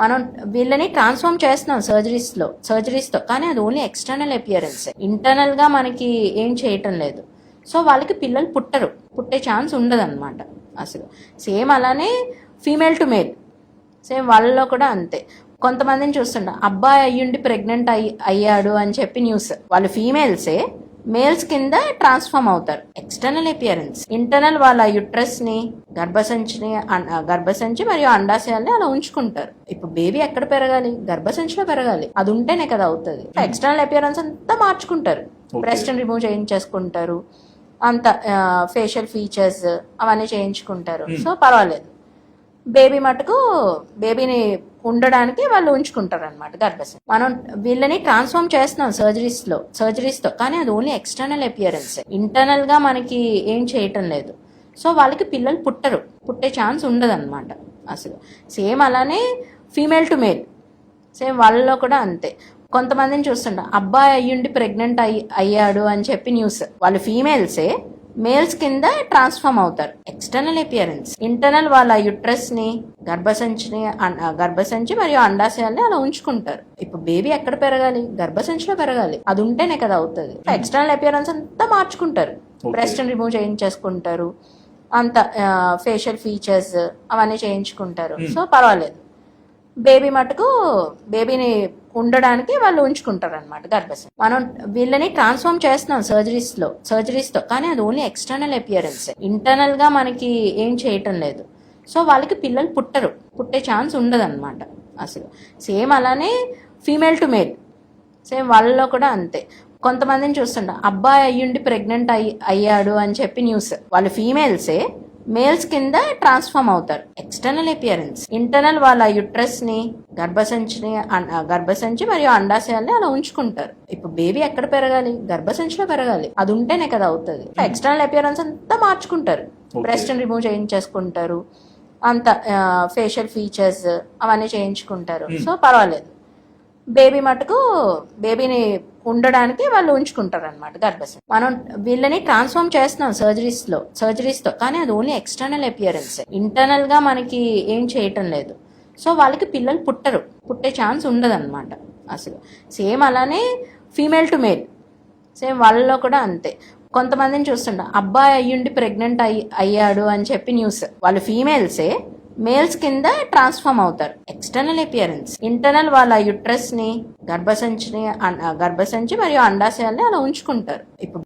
మనం వీళ్ళని ట్రాన్స్ఫార్మ్ చేస్తున్నాం సర్జరీస్తో కానీ అది ఓన్లీ ఎక్స్టర్నల్ అపియరెన్స్. ఇంటర్నల్ గా మనకి ఏం చేయటం లేదు. సో వాళ్ళకి పిల్లలు పుట్టే ఛాన్స్ ఉండదు అనమాట అసలు. సేమ్ అలానే ఫీమేల్ టు మేల్, సేమ్ వాళ్ళలో కూడా అంతే. కొంతమందిని చూస్తుండ అబ్బాయి అయ్యుండి ప్రెగ్నెంట్ అయ్యాడు అని చెప్పి న్యూస్. వాళ్ళు ఫీమేల్సే మేల్స్ కింద ట్రాన్స్ఫార్మ్ అవుతారు. ఎక్స్టర్నల్ అపియరెన్స్, ఇంటర్నల్ వాళ్ళ యుట్రస్ ని, గర్భసంచి మరియు అండాశయాల్ని అలా ఉంచుకుంటారు. ఇప్పుడు బేబీ ఎక్కడ పెరగాలి? గర్భసంచిలో పెరగాలి. అది ఉంటేనే కదా అవుతుంది. ఎక్స్టర్నల్ అపియరెన్స్ అంతా మార్చుకుంటారు. బ్రెస్ట్ రిమూవ్ చేయించేసుకుంటారు, అంత ఫేషియల్ ఫీచర్స్ అవన్నీ చేయించుకుంటారు. సో పర్వాలేదు. బేబీ మటుకు బేబీని ఉండడానికి వాళ్ళు ఉంచుకుంటారు అనమాట గర్భసంచి. మనం వీళ్ళని ట్రాన్స్ఫార్మ్ చేస్తున్నాం సర్జరీస్తో కానీ అది ఓన్లీ ఎక్స్టర్నల్ అపియరెన్స్. ఇంటర్నల్ గా మనకి ఏం చేయటం లేదు. సో వాళ్ళకి పిల్లలు పుట్టే ఛాన్స్ ఉండదు అనమాట అసలు. సేమ్ అలానే ఫీమేల్ టు మేల్, సేమ్ వాళ్ళలో కూడా అంతే. కొంతమందిని చూస్తుండ అబ్బాయి అయ్యుండి ప్రెగ్నెంట్ అయ్యాడు అని చెప్పి న్యూస్. వాళ్ళు ఫీమేల్సే మేల్స్ కింద ట్రాన్స్ఫార్మ్ అవుతారు. ఎక్స్టర్నల్ అపియరెన్స్, ఇంటర్నల్ వాళ్ళ యుట్రస్ ని, గర్భసంచి మరియు అండాశయాల్ని అలా ఉంచుకుంటారు. ఇప్పుడు బేబీ ఎక్కడ పెరగాలి? గర్భసంచిలో పెరగాలి. అది ఉంటేనే కదా అవుతుంది. ఎక్స్టర్నల్ అపియరెన్స్ అంతా మార్చుకుంటారు. బ్రెస్ట్ రిమూవ్ చేయించేసుకుంటారు, అంత ఫేషియల్ ఫీచర్స్ అవన్నీ చేయించుకుంటారు. సో పర్వాలేదు. బేబీ మటుకు బేబీని ఉండడానికి వాళ్ళు ఉంచుకుంటారు అనమాట గర్భసంచి. మనం వీళ్ళని ట్రాన్స్ఫార్మ్ చేస్తున్నాం సర్జరీస్తో కానీ అది ఓన్లీ ఎక్స్టర్నల్ అపియరెన్స్. ఇంటర్నల్ గా మనకి ఏం చేయటం లేదు. సో వాళ్ళకి పిల్లలు పుట్టే ఛాన్స్ ఉండదు అనమాట అసలు. సేమ్ అలానే ఫీమేల్ టు మేల్, సేమ్ వాళ్ళలో కూడా అంతే. కొంతమందిని చూస్తుండ అబ్బాయి అయ్యుండి ప్రెగ్నెంట్ అయ్యాడు అని చెప్పి న్యూస్. వాళ్ళు ఫీమేల్సే మేల్స్ కింద ట్రాన్స్ఫార్మ్ అవుతారు. ఎక్స్టర్నల్ అపియరెన్స్, ఇంటర్నల్ వాళ్ళ యుట్రస్ ని, గర్భసంచి మరియు అండాశయాల్ని అలా ఉంచుకుంటారు. ఇప్పుడు బేబీ ఎక్కడ పెరగాలి? గర్భసంచిలో పెరగాలి. అది ఉంటేనే కదా అవుతుంది. ఎక్స్టర్నల్ అపియరెన్స్ అంతా మార్చుకుంటారు. బ్రెస్ట్ రిమూవ్ చేయించేసుకుంటారు, అంత ఫేషియల్ ఫీచర్స్ అవన్నీ చేయించుకుంటారు. సో పర్వాలేదు. బేబీ మటుకు బేబీని ఉండడానికి వాళ్ళు ఉంచుకుంటారు అనమాట గర్భసంచి. మనం వీళ్ళని ట్రాన్స్ఫార్మ్ చేస్తున్నాం సర్జరీస్తో కానీ అది ఓన్లీ ఎక్స్టర్నల్ అపియరెన్స్. ఇంటర్నల్ గా మనకి ఏం చేయటం లేదు. సో వాళ్ళకి పిల్లలు పుట్టే ఛాన్స్ ఉండదు అనమాట అసలు. సేమ్ అలానే ఫీమేల్ టు మేల్, సేమ్ వాళ్ళలో కూడా అంతే. కొంతమందిని చూస్తుండ అబ్బాయి అయ్యుండి ప్రెగ్నెంట్ అయ్యాడు అని చెప్పి న్యూస్. వాళ్ళు ఫీమేల్సే మేల్స్ కింద ట్రాన్స్ఫార్మ్ అవుతారు. ఎక్స్టర్నల్ అపియరెన్స్, ఇంటర్నల్ వాళ్ళ యుట్రస్ ని, గర్భసంచి మరియు అండాశయాల్ని అలా ఉంచుకుంటారు. ఇప్పుడు